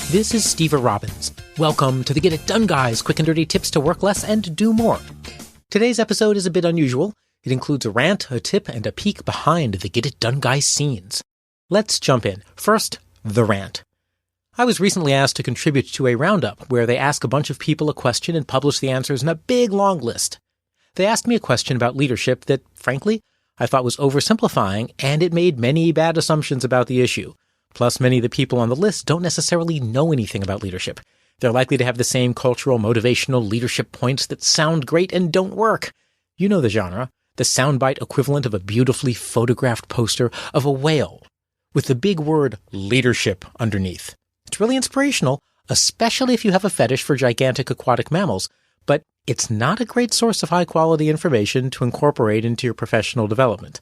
This is Steve Robbins. Welcome to the Get It Done Guys, quick and dirty tips to work less and do more. Today's episode is a bit unusual. It includes a rant, a tip, and a peek behind the Get It Done Guys scenes. Let's jump in. First, the rant. I was recently asked to contribute to a roundup where they ask a bunch of people a question and publish the answers in a big long list. They asked me a question about leadership that, frankly, I thought was oversimplifying, and it made many bad assumptions about the issue. Plus, many of the people on the list don't necessarily know anything about leadership. They're likely to have the same cultural, motivational leadership points that sound great and don't work. You know the genre, the soundbite equivalent of a beautifully photographed poster of a whale with the big word leadership underneath. It's really inspirational, especially if you have a fetish for gigantic aquatic mammals, but it's not a great source of high-quality information to incorporate into your professional development.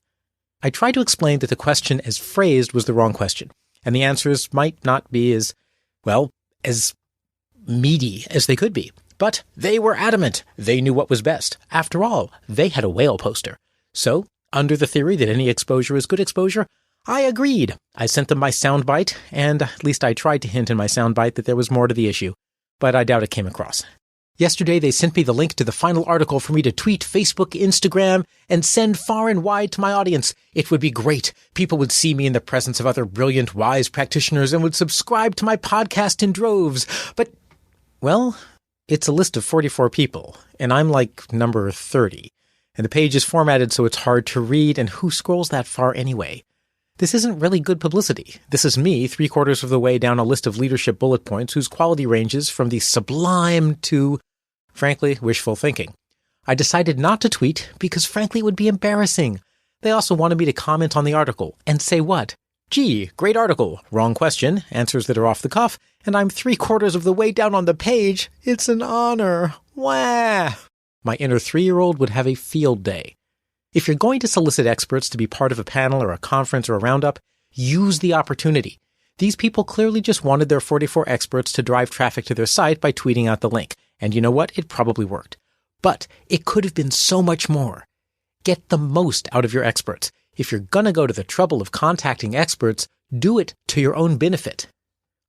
I tried to explain that the question as phrased was the wrong question, and the answers might not be as meaty as they could be. But they were adamant. They knew what was best. After all, they had a whale poster. So, under the theory that any exposure is good exposure, I agreed. I sent them my soundbite, and at least I tried to hint in my soundbite that there was more to the issue, but I doubt it came across. Yesterday, they sent me the link to the final article for me to tweet, Facebook, Instagram, and send far and wide to my audience. It would be great. People would see me in the presence of other brilliant, wise practitioners and would subscribe to my podcast in droves. But, well, it's a list of 44 people, and I'm like number 30. And the page is formatted so it's hard to read, and who scrolls that far anyway? This isn't really good publicity. This is me, 3/4 of the way down a list of leadership bullet points whose quality ranges from the sublime to, frankly, wishful thinking. I decided not to tweet because, frankly, it would be embarrassing. They also wanted me to comment on the article and say what? Gee, great article. Wrong question. Answers that are off the cuff. And I'm 3/4 of the way down on the page. It's an honor. Wah! My inner 3-year-old would have a field day. If you're going to solicit experts to be part of a panel or a conference or a roundup, use the opportunity. These people clearly just wanted their 44 experts to drive traffic to their site by tweeting out the link. And you know what? It probably worked. But it could have been so much more. Get the most out of your experts. If you're going to go to the trouble of contacting experts, do it to your own benefit.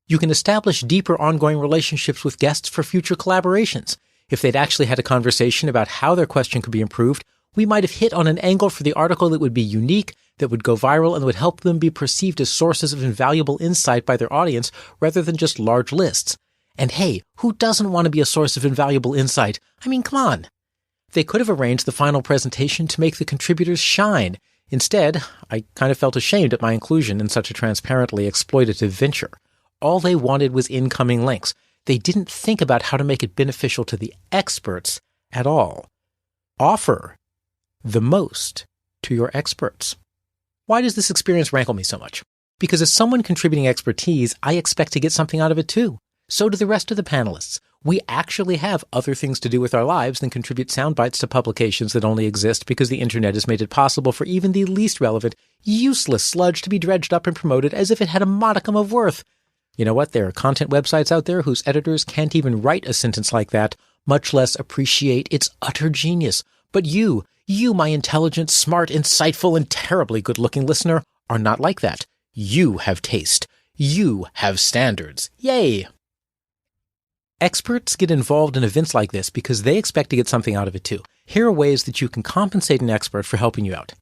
You can establish deeper ongoing relationships with guests for future collaborations. If they'd actually had a conversation about how their question could be improved, we might have hit on an angle for the article that would be unique, that would go viral, and would help them be perceived as sources of invaluable insight by their audience rather than just large lists. And hey, who doesn't want to be a source of invaluable insight? I mean, come on. They could have arranged the final presentation to make the contributors shine. Instead, I kind of felt ashamed at my inclusion in such a transparently exploitative venture. All they wanted was incoming links. They didn't think about how to make it beneficial to the experts at all. Offer the most to your experts. Why does this experience rankle me so much? Because as someone contributing expertise, I expect to get something out of it too. So do the rest of the panelists. We actually have other things to do with our lives than contribute sound bites to publications that only exist because the internet has made it possible for even the least relevant, useless sludge to be dredged up and promoted as if it had a modicum of worth. You know what? There are content websites out there whose editors can't even write a sentence like that, much less appreciate its utter genius. But you, my intelligent, smart, insightful, and terribly good-looking listener, are not like that. You have taste. You have standards. Yay! Experts get involved in events like this because they expect to get something out of it too. Here are ways that you can compensate an expert for helping you out.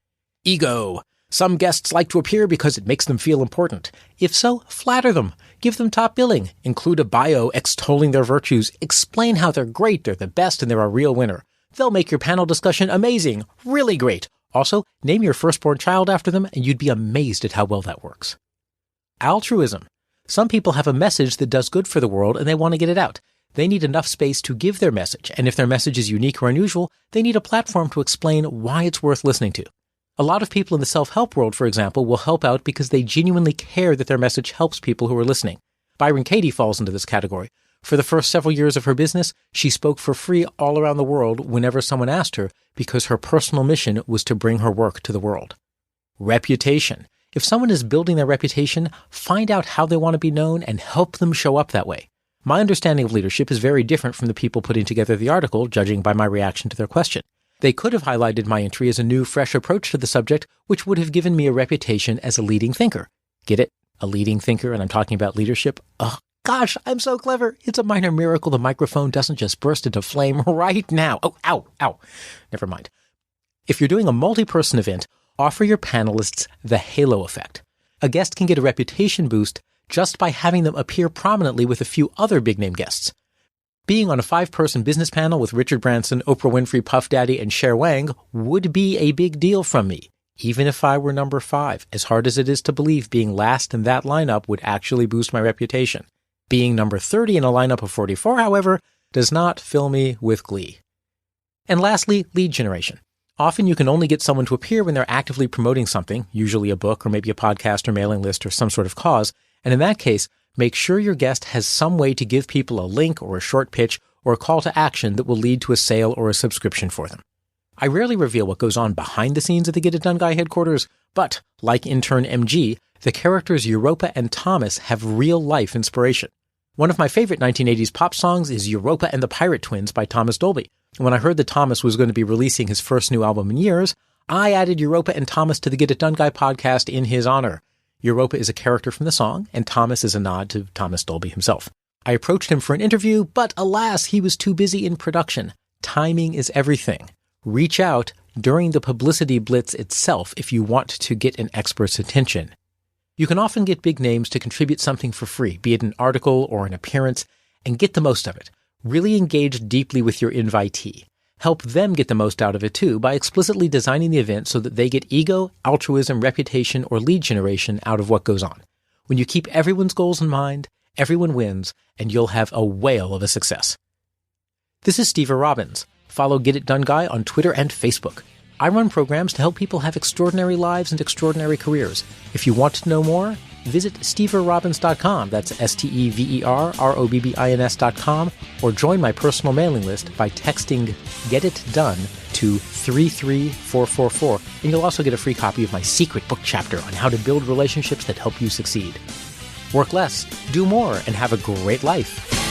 Ego. Some guests like to appear because it makes them feel important. If so, flatter them. Give them top billing. Include a bio extolling their virtues. Explain how they're great, they're the best, and they're a real winner. They'll make your panel discussion amazing, really great. Also, name your firstborn child after them, and you'd be amazed at how well that works. Altruism. Some people have a message that does good for the world, and they want to get it out. They need enough space to give their message, and if their message is unique or unusual, they need a platform to explain why it's worth listening to. A lot of people in the self-help world, for example, will help out because they genuinely care that their message helps people who are listening. Byron Katie falls into this category. For the first several years of her business, she spoke for free all around the world whenever someone asked her because her personal mission was to bring her work to the world. Reputation. If someone is building their reputation, find out how they want to be known and help them show up that way. My understanding of leadership is very different from the people putting together the article, judging by my reaction to their question. They could have highlighted my entry as a new, fresh approach to the subject, which would have given me a reputation as a leading thinker. Get it? A leading thinker, and I'm talking about leadership? Ugh, Gosh, I'm so clever. It's a minor miracle the microphone doesn't just burst into flame right now. Oh, ow. Never mind. If you're doing a multi-person event, offer your panelists the halo effect. A guest can get a reputation boost just by having them appear prominently with a few other big-name guests. Being on a 5-person business panel with Richard Branson, Oprah Winfrey, Puff Daddy, and Cher Wang would be a big deal from me, even if I were number 5, as hard as it is to believe being last in that lineup would actually boost my reputation. Being number 30 in a lineup of 44, however, does not fill me with glee. And lastly, lead generation. Often you can only get someone to appear when they're actively promoting something, usually a book or maybe a podcast or mailing list or some sort of cause, and in that case, make sure your guest has some way to give people a link or a short pitch or a call to action that will lead to a sale or a subscription for them. I rarely reveal what goes on behind the scenes at the Get It Done Guy headquarters, but, like intern MG, the characters Europa and Thomas have real-life inspiration. One of my favorite 1980s pop songs is Europa and the Pirate Twins by Thomas Dolby. When I heard that Thomas was going to be releasing his first new album in years, I added Europa and Thomas to the Get It Done Guy podcast in his honor. Europa is a character from the song, and Thomas is a nod to Thomas Dolby himself. I approached him for an interview, but alas, he was too busy in production. Timing is everything. Reach out during the publicity blitz itself if you want to get an expert's attention. You can often get big names to contribute something for free, be it an article or an appearance, and get the most of it. Really engage deeply with your invitee. Help them get the most out of it too by explicitly designing the event so that they get ego, altruism, reputation, or lead generation out of what goes on. When you keep everyone's goals in mind, everyone wins, and you'll have a whale of a success. This is Steve Robbins. Follow Get It Done Guy on Twitter and Facebook. I run programs to help people have extraordinary lives and extraordinary careers. If you want to know more, visit steverobbins.com. That's STEVERROBBINS.com, or join my personal mailing list by texting Get It Done to 33444, and you'll also get a free copy of my secret book chapter on how to build relationships that help you succeed. Work less, do more, and have a great life.